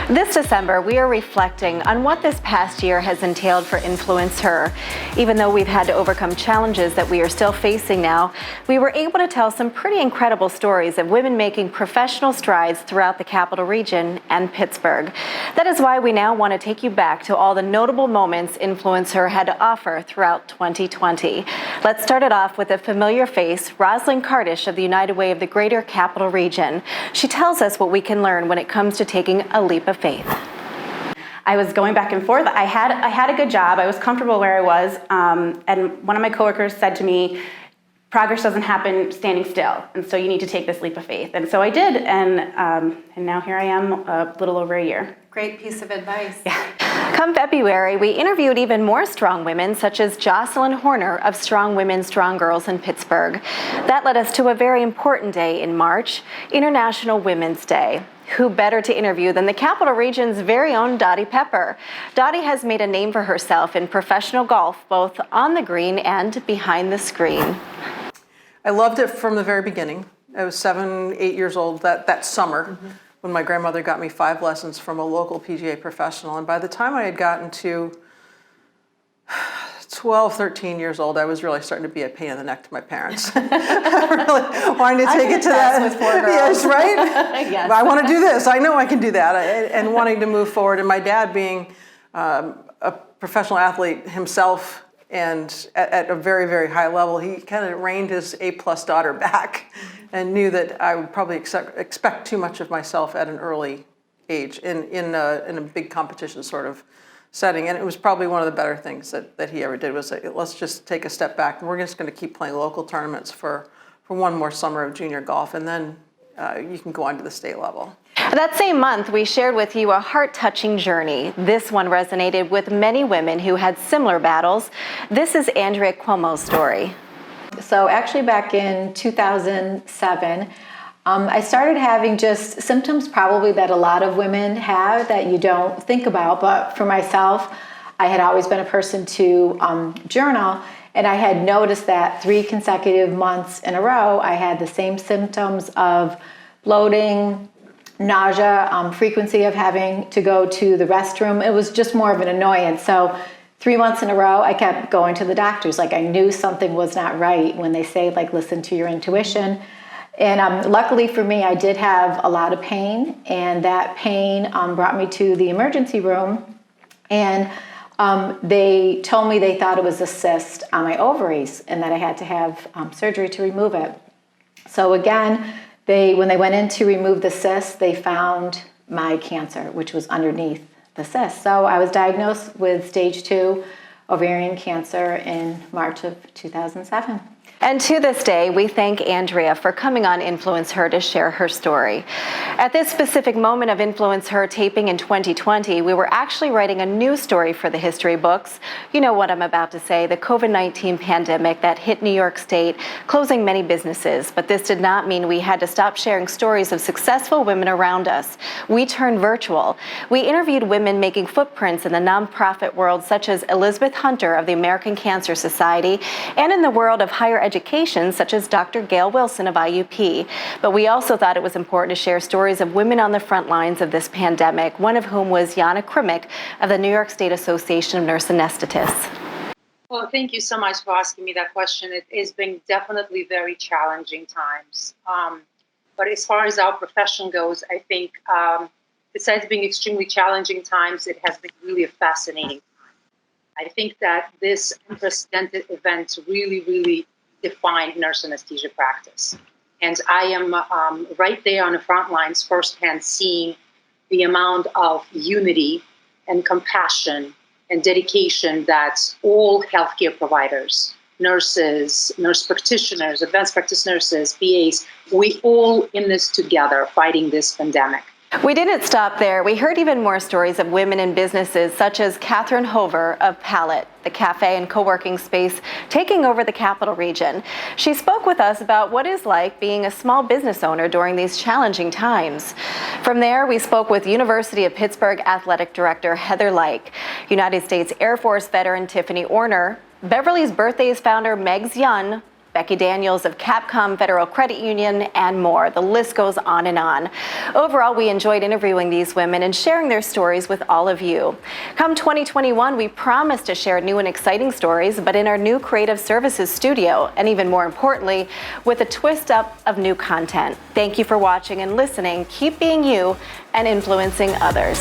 This December, we are reflecting on what this past year has entailed for InfluenceHER. Even though we've had to overcome challenges that we are still facing now, we were able to tell some pretty incredible stories of women making professional strides throughout the Capital Region and Pittsburgh. That is why we now want to take you back to all the notable moments InfluenceHER had to offer throughout 2020. Let's start it off with a familiar face, Rosalind Kardish of the United Way of the Greater Capital Region. She tells us what we can learn when it comes to taking a leap of faith. I was going back and forth. I had a good job. I was comfortable where I was. And one of my coworkers said to me, progress doesn't happen standing still. And so you need to take this leap of faith. And so I did. And now here I am a little over a year. Great piece of advice. Yeah. Come February, we interviewed even more strong women, such as Jocelyn Horner of Strong Women, Strong Girls in Pittsburgh. That led us to a very important day in March, International Women's Day. Who better to interview than the Capital Region's very own Dottie Pepper? Dottie has made a name for herself in professional golf, both on the green and behind the screen. I loved it from the very beginning. I was 7, 8 years old that summer when my grandmother got me 5 lessons from a local PGA professional. And by the time I had gotten to 12, 13 years old, I was really starting to be a pain in the neck to my parents. I really wanted to take it to that. With 4 girls. Yes, right? Yes. I want to do this. I know I can do that. And wanting to move forward. And my dad being a professional athlete himself and at a very, very high level, he kind of reined his A-plus daughter back and knew that I would probably expect too much of myself at an early age in a big competition sort of setting. And it was probably one of the better things that he ever did was say, let's just take a step back and we're just going to keep playing local tournaments for one more summer of junior golf, and then you can go on to the state level. That same month, we shared with you a heart-touching journey. This one resonated with many women who had similar battles. This is Andrea Cuomo's story. So actually back in 2007, I started having just symptoms probably that a lot of women have that you don't think about. But for myself, I had always been a person to journal, and I had noticed that 3 consecutive months in a row, I had the same symptoms of bloating, nausea, frequency of having to go to the restroom. It was just more of an annoyance. So 3 months in a row, I kept going to the doctors. Like I knew something was not right when they say, like, listen to your intuition. And luckily for me, I did have a lot of pain, and that pain brought me to the emergency room, and they told me they thought it was a cyst on my ovaries and that I had to have surgery to remove it. So again, when they went in to remove the cyst, they found my cancer, which was underneath the cyst. So I was diagnosed with stage 2 ovarian cancer in March of 2007. And to this day, we thank Andrea for coming on InfluenceHER to share her story. At this specific moment of InfluenceHER taping in 2020, we were actually writing a new story for the history books. You know what I'm about to say, the COVID-19 pandemic that hit New York State, closing many businesses. But this did not mean we had to stop sharing stories of successful women around us. We turned virtual. We interviewed women making footprints in the nonprofit world, such as Elizabeth Hunter of the American Cancer Society, and in the world of higher education, such as Dr. Gail Wilson of IUP. But we also thought it was important to share stories of women on the front lines of this pandemic, one of whom was Jana Krimick of the New York State Association of Nurse Anesthetists. Well, thank you so much for asking me that question. It has been definitely very challenging times. But as far as our profession goes, I think besides being extremely challenging times, it has been really a fascinating time. I think that this unprecedented event really defined nurse anesthesia practice. And I am right there on the front lines firsthand seeing the amount of unity and compassion and dedication that all healthcare providers, nurses, nurse practitioners, advanced practice nurses, PAs, we all in this together fighting this pandemic. We didn't stop there. We heard even more stories of women in businesses such as Catherine Hover of Palette, the cafe and co-working space taking over the Capital Region. She spoke with us about what it's like being a small business owner during these challenging times. From there, we spoke with University of Pittsburgh Athletic Director Heather Like, United States Air Force veteran Tiffany Orner, Beverly's Birthdays founder Megs Young, Becky Daniels of Capcom Federal Credit Union, and more. The list goes on and on. Overall, we enjoyed interviewing these women and sharing their stories with all of you. Come 2021, we promise to share new and exciting stories, but in our new creative services studio, and even more importantly, with a twist up of new content. Thank you for watching and listening. Keep being you and influencing others.